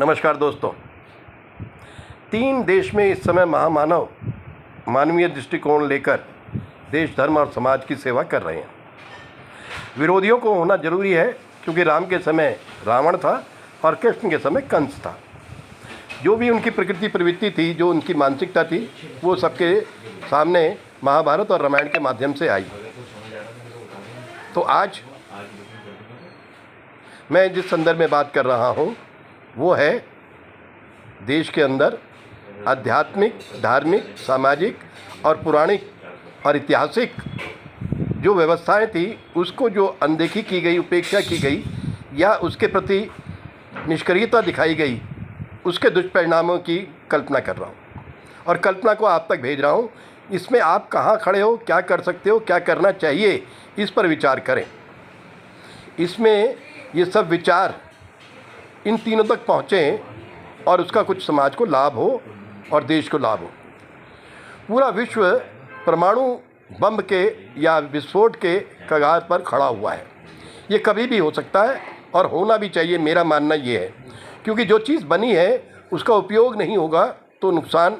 नमस्कार दोस्तों। 3 देश में इस समय महामानव मानवीय दृष्टिकोण लेकर देश, धर्म और समाज की सेवा कर रहे हैं। विरोधियों को होना जरूरी है, क्योंकि राम के समय रावण था और कृष्ण के समय कंस था। जो भी उनकी प्रकृति प्रवृत्ति थी, जो उनकी मानसिकता थी, वो सबके सामने महाभारत और रामायण के माध्यम से आई। तो आज मैं जिस संदर्भ में बात कर रहा हूँ वो है देश के अंदर आध्यात्मिक, धार्मिक, सामाजिक और पुराणिक और ऐतिहासिक जो व्यवस्थाएं थी, उसको जो अनदेखी की गई, उपेक्षा की गई या उसके प्रति निष्क्रियता दिखाई गई, उसके दुष्परिणामों की कल्पना कर रहा हूँ और कल्पना को आप तक भेज रहा हूँ। इसमें आप कहाँ खड़े हो, क्या कर सकते हो, क्या करना चाहिए, इस पर विचार करें। इसमें ये सब विचार इन तीनों तक पहुँचें और उसका कुछ समाज को लाभ हो और देश को लाभ हो। पूरा विश्व परमाणु बम के या विस्फोट के कगार पर खड़ा हुआ है। ये कभी भी हो सकता है और होना भी चाहिए, मेरा मानना ये है। क्योंकि जो चीज़ बनी है उसका उपयोग नहीं होगा तो नुकसान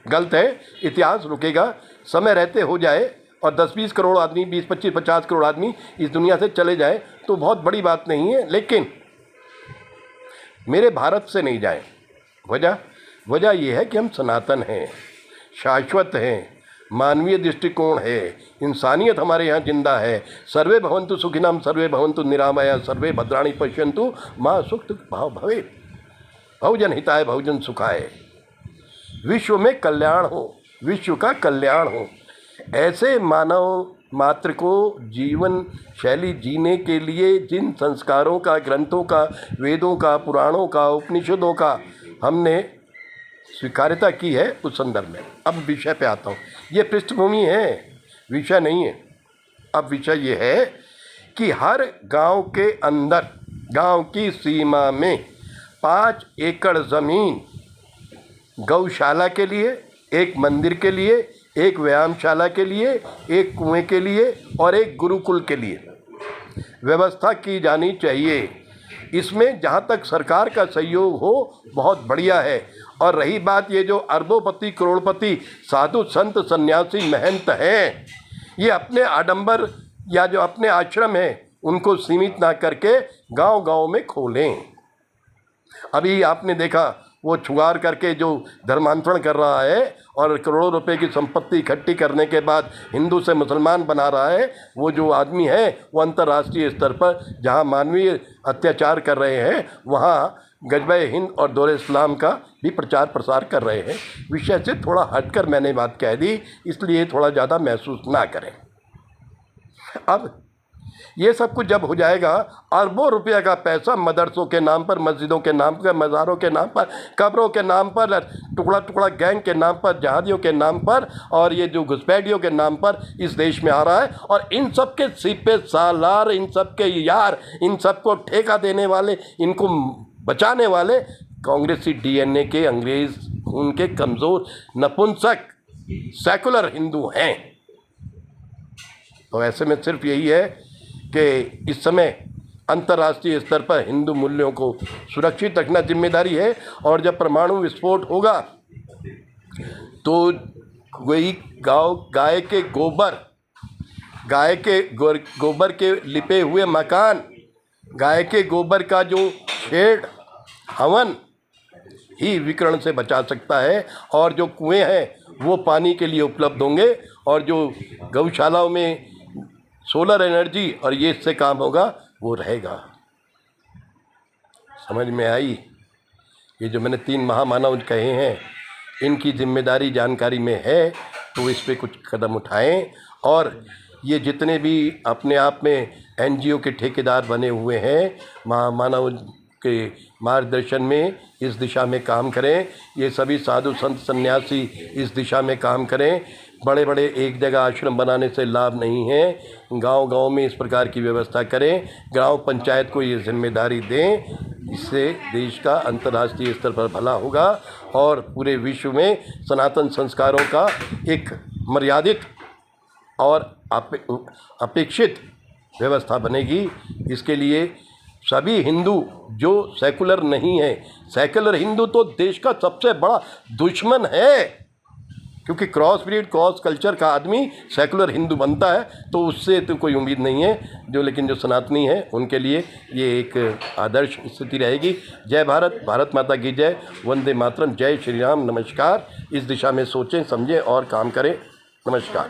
गलत है। इतिहास रुकेगा, समय रहते हो जाए और 10-20 करोड़ आदमी, 20-25-50 करोड़ आदमी इस दुनिया से चले जाए तो बहुत बड़ी बात नहीं है, लेकिन मेरे भारत से नहीं जाए। वजह यह है कि हम सनातन हैं, शाश्वत हैं, मानवीय दृष्टिकोण है, इंसानियत हमारे यहाँ जिंदा है। सर्वे भवन्तु सुखिनः, सर्वे भवन्तु निरामया, सर्वे भद्राणि पश्यन्तु मा सुख भाव भवेत्। बहुजन हिताय बहुजन सुखाय। विश्व में कल्याण हो, विश्व का कल्याण हो। ऐसे मानव मात्र को जीवन शैली जीने के लिए जिन संस्कारों का, ग्रंथों का, वेदों का, पुराणों का, उपनिषदों का हमने स्वीकार्यता की है, उस संदर्भ में अब विषय पे आता हूँ। ये पृष्ठभूमि है, विषय नहीं है। अब विषय ये है कि हर गांव के अंदर, गांव की सीमा में 5 एकड़ ज़मीन गौशाला के लिए, एक मंदिर के लिए, एक व्यायामशाला के लिए, एक कुएं के लिए और एक गुरुकुल के लिए व्यवस्था की जानी चाहिए। इसमें जहाँ तक सरकार का सहयोग हो बहुत बढ़िया है। और रही बात ये जो अरबोपति करोड़पति साधु संत सन्यासी महंत हैं, ये अपने आडंबर या जो अपने आश्रम हैं उनको सीमित ना करके गांव-गांव में खोलें। अभी आपने देखा वो छुआर करके जो धर्मांतरण कर रहा है और करोड़ों रुपए की संपत्ति इकट्ठी करने के बाद हिंदू से मुसलमान बना रहा है, वो जो आदमी है वो अंतर्राष्ट्रीय स्तर पर जहां मानवीय अत्याचार कर रहे हैं, वहां गजबे हिंद और दौरे इस्लाम का भी प्रचार प्रसार कर रहे हैं। विषय से थोड़ा हटकर मैंने बात कह दी, इसलिए थोड़ा ज़्यादा महसूस ना करें। अब ये सब कुछ जब हो जाएगा, अरबों रुपये का पैसा मदरसों के नाम पर, मस्जिदों के नाम पर, मज़ारों के नाम पर, कब्रों के नाम पर, टुकड़ा टुकड़ा गैंग के नाम पर, जहादियों के नाम पर और ये जो घुसपैठियों के नाम पर इस देश में आ रहा है। और इन सब के सिपे सालार, इन सब के यार, इन सबको ठेका देने वाले, इनको बचाने वाले कांग्रेसी डीएनए के, अंग्रेज खून के कमज़ोर नपुंसक सेकुलर हिंदू हैं। तो ऐसे में सिर्फ यही है कि इस समय अंतर्राष्ट्रीय स्तर पर हिंदू मूल्यों को सुरक्षित रखना जिम्मेदारी है। और जब परमाणु विस्फोट होगा तो वही गाय के गोबर के लिपे हुए मकान, गाय के गोबर का जो शेड, हवन ही विकिरण से बचा सकता है। और जो कुएं हैं वो पानी के लिए उपलब्ध होंगे और जो गौशालाओं में सोलर एनर्जी और ये इससे काम होगा वो रहेगा। समझ में आई? ये जो मैंने 3 महामानव कहे हैं, इनकी जिम्मेदारी जानकारी में है तो इस पे कुछ कदम उठाएं। और ये जितने भी अपने आप में एनजीओ के ठेकेदार बने हुए हैं, महामानव के मार्गदर्शन में इस दिशा में काम करें। ये सभी साधु संत सन्यासी इस दिशा में काम करें। बड़े बड़े एक जगह आश्रम बनाने से लाभ नहीं है। गांव-गांव में इस प्रकार की व्यवस्था करें, ग्राम पंचायत को ये जिम्मेदारी दें। इससे देश का अंतर्राष्ट्रीय स्तर पर भला होगा और पूरे विश्व में सनातन संस्कारों का एक मर्यादित और अपेक्षित व्यवस्था बनेगी। इसके लिए सभी हिंदू जो सेकुलर नहीं है, सेकुलर हिंदू तो देश का सबसे बड़ा दुश्मन है, क्योंकि क्रॉस ब्रीड क्रॉस कल्चर का आदमी सेकुलर हिंदू बनता है, तो उससे तो कोई उम्मीद नहीं है। लेकिन जो सनातनी है उनके लिए ये एक आदर्श स्थिति रहेगी। जय भारत, भारत माता की जय, वंदे मातरम, जय श्री राम, नमस्कार। इस दिशा में सोचें, समझें और काम करें। नमस्कार।